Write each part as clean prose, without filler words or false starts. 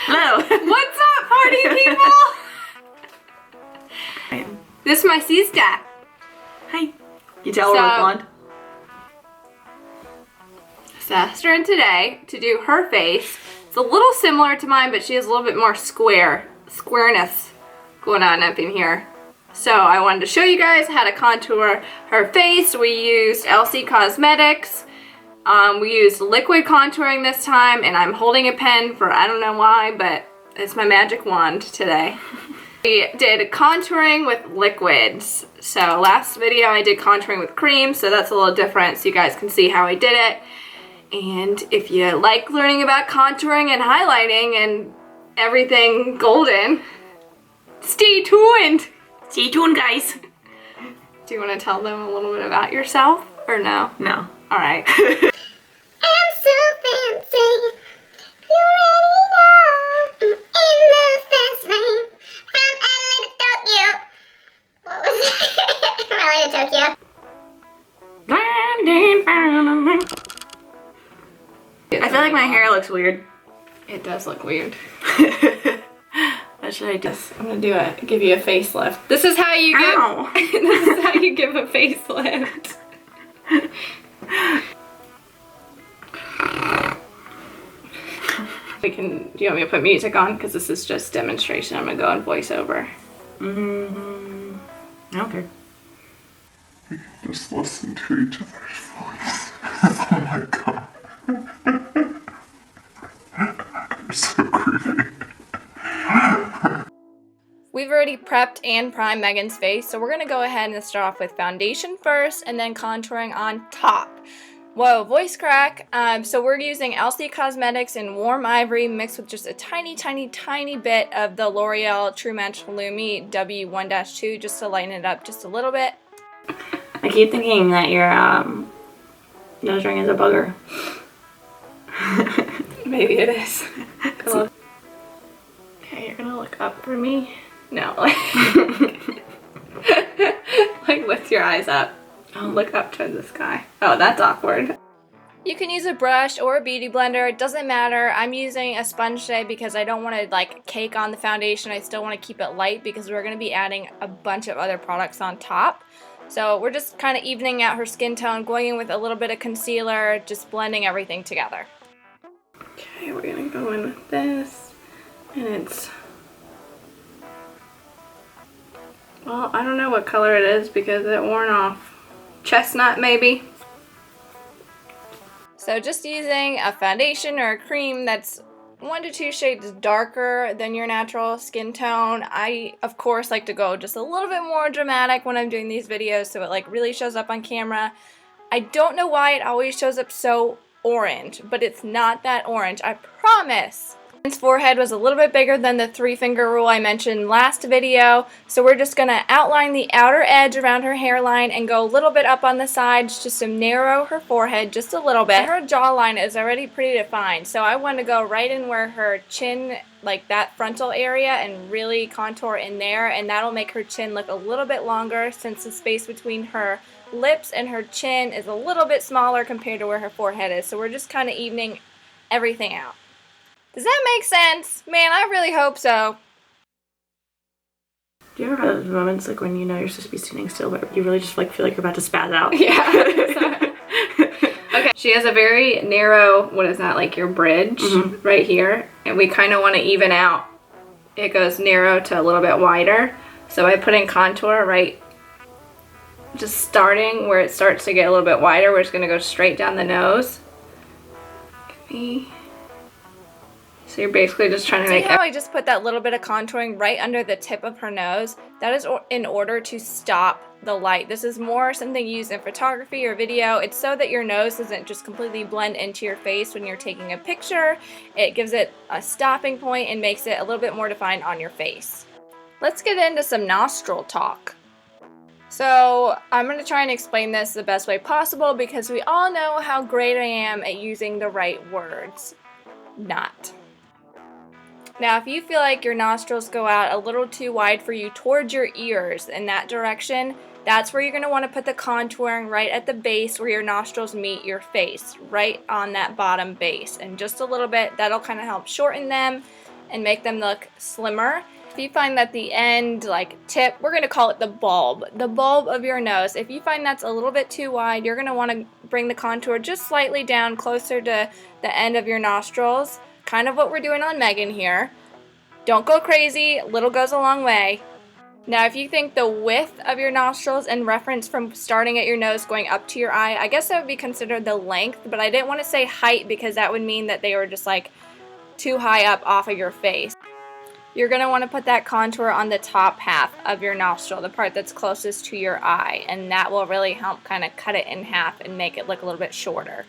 Hello. What's up, party people? This is my sister. Hi. You tell we're blonde? So I asked her in today to do her face. It's a little similar to mine, but she has a little bit more squareness going on up in here. So I wanted to show you guys how to contour her face. We used Elcie Cosmetics. We used liquid contouring this time, and I'm holding a pen for I don't know why, but it's my magic wand today. We did contouring with liquids. So last video I did contouring with cream, so that's a little different so you guys can see how I did it. And if you like learning about contouring and highlighting and everything golden, stay tuned! Stay tuned, guys. Do you want to tell them a little bit about yourself, or no? No. Alright. I'm so fancy. You already know. In the fast lane from LA to Tokyo. What was that? From LA to Tokyo. I feel like my hair looks weird. It does look weird. What should I do? I'm gonna give you a facelift. This is how you Ow. this is how you give a facelift. Do you want me to put music on? Because this is just demonstration. I'm gonna go on voiceover. Okay. Just listen to each other's voice. Oh my god. You're so creepy. We've already prepped and primed Megan's face, so we're gonna go ahead and start off with foundation first and then contouring on top. Whoa, voice crack. So we're using Elcie Cosmetics in Warm Ivory mixed with just a tiny bit of the L'Oreal True Match Lumi W1-2 just to lighten it up just a little bit. I keep thinking that your nose ring is a bugger. Maybe it is. Cool. Okay, you're gonna look up for me. No, like, like lift your eyes up. Oh, look up to the sky. Oh, that's awkward. You can use a brush or a beauty blender. It doesn't matter. I'm using a sponge today because I don't want to like cake on the foundation. I still want to keep it light because we're going to be adding a bunch of other products on top. So we're just kind of evening out her skin tone, going in with a little bit of concealer, just blending everything together. Okay, we're going to go in with this. And it's... well, I don't know what color it is because it worn off. Chestnut, maybe? So just using a foundation or a cream that's 1 to 2 shades darker than your natural skin tone. I, of course, like to go just a little bit more dramatic when I'm doing these videos so it like really shows up on camera. I don't know why it always shows up so orange, but it's not that orange, I promise. His forehead was a little bit bigger than the 3-finger rule I mentioned last video, so we're just going to outline the outer edge around her hairline and go a little bit up on the sides just to narrow her forehead just a little bit. Her jawline is already pretty defined, so I want to go right in where her chin, like that frontal area, and really contour in there, and that'll make her chin look a little bit longer since the space between her lips and her chin is a little bit smaller compared to where her forehead is, so we're just kind of evening everything out. Does that make sense? Man, I really hope so. Do you ever have those moments like when you know you're supposed to be sitting still but you really just like feel like you're about to spaz out? Yeah. Okay, she has a very narrow, what is that, like your bridge right here, and we kind of want to even out. It goes narrow to a little bit wider, so by putting contour right, just starting where it starts to get a little bit wider, we're just going to go straight down the nose. So you're basically just trying to make... See how I just put that little bit of contouring right under the tip of her nose? That is in order to stop the light. This is more something used in photography or video. It's so that your nose doesn't just completely blend into your face when you're taking a picture. It gives it a stopping point and makes it a little bit more defined on your face. Let's get into some nostril talk. So I'm going to try and explain this the best way possible because we all know how great I am at using the right words. Not. Now, if you feel like your nostrils go out a little too wide for you towards your ears in that direction, that's where you're going to want to put the contouring right at the base where your nostrils meet your face, right on that bottom base. And just a little bit, that'll kind of help shorten them and make them look slimmer. If you find that the end, like tip, we're going to call it the bulb of your nose, if you find that's a little bit too wide, you're going to want to bring the contour just slightly down closer to the end of your nostrils. Kind of what we're doing on Megan here. Don't go crazy, little goes a long way. Now, if you think the width of your nostrils in reference from starting at your nose going up to your eye, I guess that would be considered the length, but I didn't want to say height because that would mean that they were just like too high up off of your face. You're going to want to put that contour on the top half of your nostril, the part that's closest to your eye, and that will really help kind of cut it in half and make it look a little bit shorter.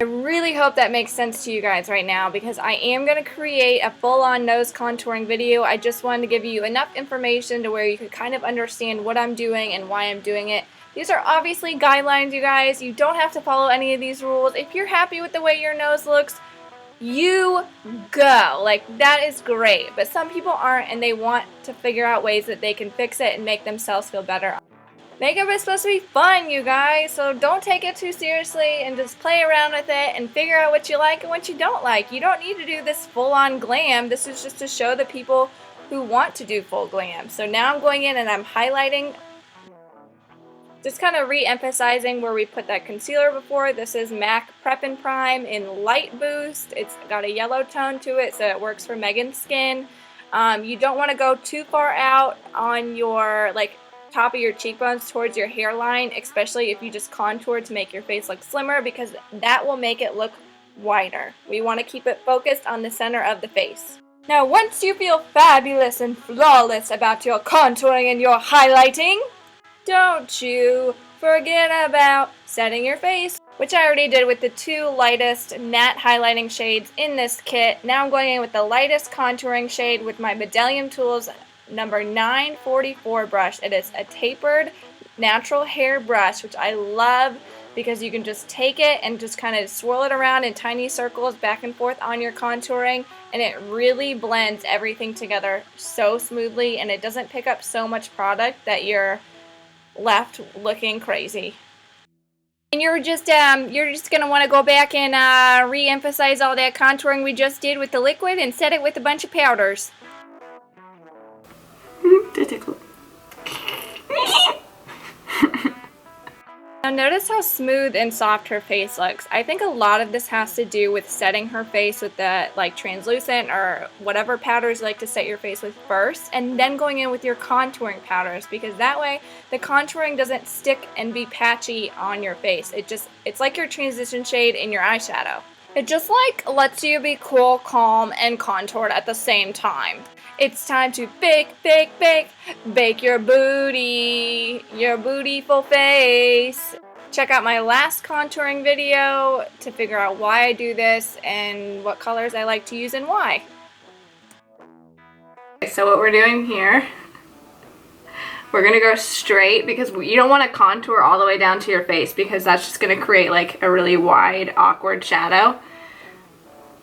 I really hope that makes sense to you guys right now because I am going to create a full-on nose contouring video. I just wanted to give you enough information to where you could kind of understand what I'm doing and why I'm doing it. These are obviously guidelines, you guys. You don't have to follow any of these rules. If you're happy with the way your nose looks, you go. Like, that is great. But some people aren't, and they want to figure out ways that they can fix it and make themselves feel better. Makeup is supposed to be fun, you guys, so don't take it too seriously and just play around with it and figure out what you like and what you don't like. You don't need to do this full-on glam. This is just to show the people who want to do full glam. So now I'm going in and I'm highlighting, just kind of re-emphasizing where we put that concealer before. This is MAC Prep and Prime in Light Boost. It's got a yellow tone to it, so it works for Megan's skin. You don't want to go too far out on your, like, top of your cheekbones towards your hairline, especially if you just contour to make your face look slimmer, because that will make it look wider. We want to keep it focused on the center of the face. Now, once you feel fabulous and flawless about your contouring and your highlighting, don't you forget about setting your face, which I already did with the two lightest matte highlighting shades in this kit. Now I'm going in with the lightest contouring shade with my Medallion Tools number 944 brush. It is a tapered natural hair brush, which I love because you can just take it and just kind of swirl it around in tiny circles back and forth on your contouring, and it really blends everything together so smoothly, and it doesn't pick up so much product that you're left looking crazy. And you're just gonna want to go back and re-emphasize all that contouring we just did with the liquid and set it with a bunch of powders. Now notice how smooth and soft her face looks. I think a lot of this has to do with setting her face with the like translucent or whatever powders you like to set your face with first, and then going in with your contouring powders, because that way the contouring doesn't stick and be patchy on your face. It's like your transition shade in your eyeshadow. It just like lets you be cool, calm, and contoured at the same time. It's time to bake, bake, bake, bake your booty, your bootyful face. Check out my last contouring video to figure out why I do this and what colors I like to use and why. Okay, so what we're doing here, we're gonna go straight because you don't want to contour all the way down to your face because that's just gonna create like a really wide, awkward shadow.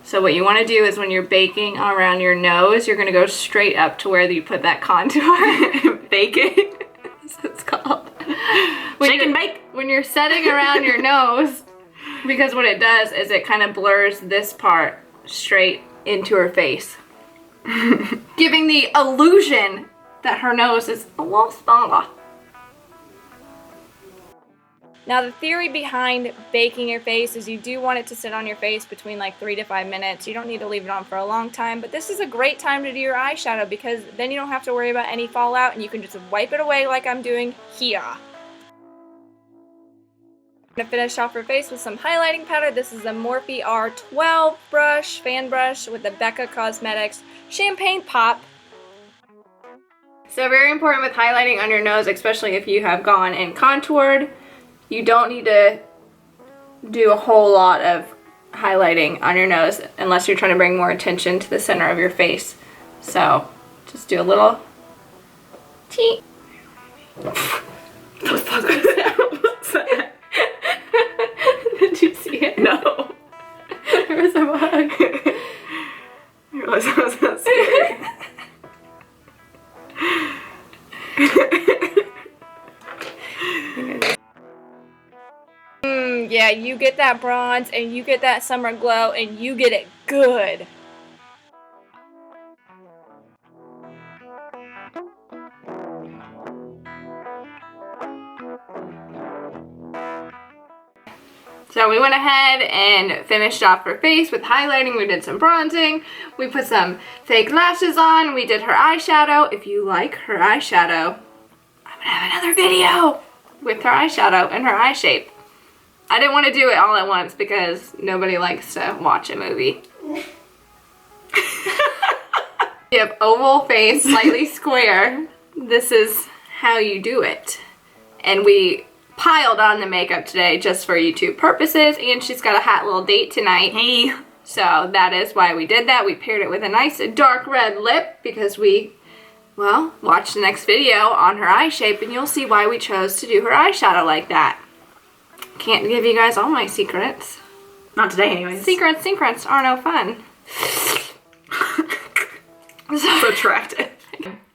So what you want to do is when you're baking around your nose, you're going to go straight up to where you put that contour and bake it. That's what it's called. Shake and bake. When you're setting around your nose, because what it does is it kind of blurs this part straight into her face, giving the illusion that her nose is a little smaller. Now the theory behind baking your face is you do want it to sit on your face between like 3 to 5 minutes. You don't need to leave it on for a long time, but this is a great time to do your eyeshadow because then you don't have to worry about any fallout and you can just wipe it away like I'm doing here. I'm going to finish off her face with some highlighting powder. This is a Morphe R12 brush, fan brush with the Becca Cosmetics Champagne Pop. So very important with highlighting on your nose, especially if you have gone and contoured. You don't need to do a whole lot of highlighting on your nose unless you're trying to bring more attention to the center of your face. So just do a little tee. What the fuck was that? What's that? Did you see it? No. There was a bug. realize I was not scary. Yeah, you get that bronze and you get that summer glow and you get it good. So we went ahead and finished off her face with highlighting. We did some bronzing. We put some fake lashes on. We did her eyeshadow. If you like her eyeshadow, I'm gonna have another video with her eyeshadow and her eye shape. I didn't want to do it all at once because nobody likes to watch a movie. You have oval face, slightly square. This is how you do it. And we piled on the makeup today just for YouTube purposes, and she's got a hot little date tonight. Hey. So that is why we did that. We paired it with a nice dark red lip because we, well, watch the next video on her eye shape and you'll see why we chose to do her eyeshadow like that. Can't give you guys all my secrets. Not today anyways. Secrets are no fun. So attractive.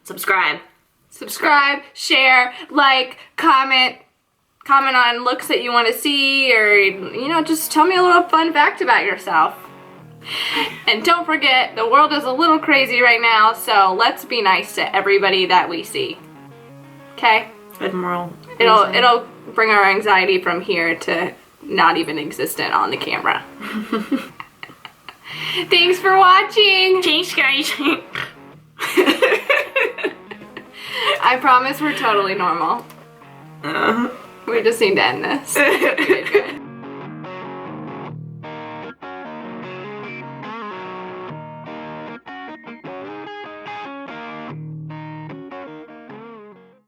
Subscribe. Subscribe, share, like, comment on looks that you want to see, or, you know, just tell me a little fun fact about yourself. And don't forget, the world is a little crazy right now, so let's be nice to everybody that we see. Okay? Good moral. It'll bring our anxiety from here to not even existent on the camera. Thanks for watching. Thanks, guys. I promise we're totally normal. We just need to end this. We did good.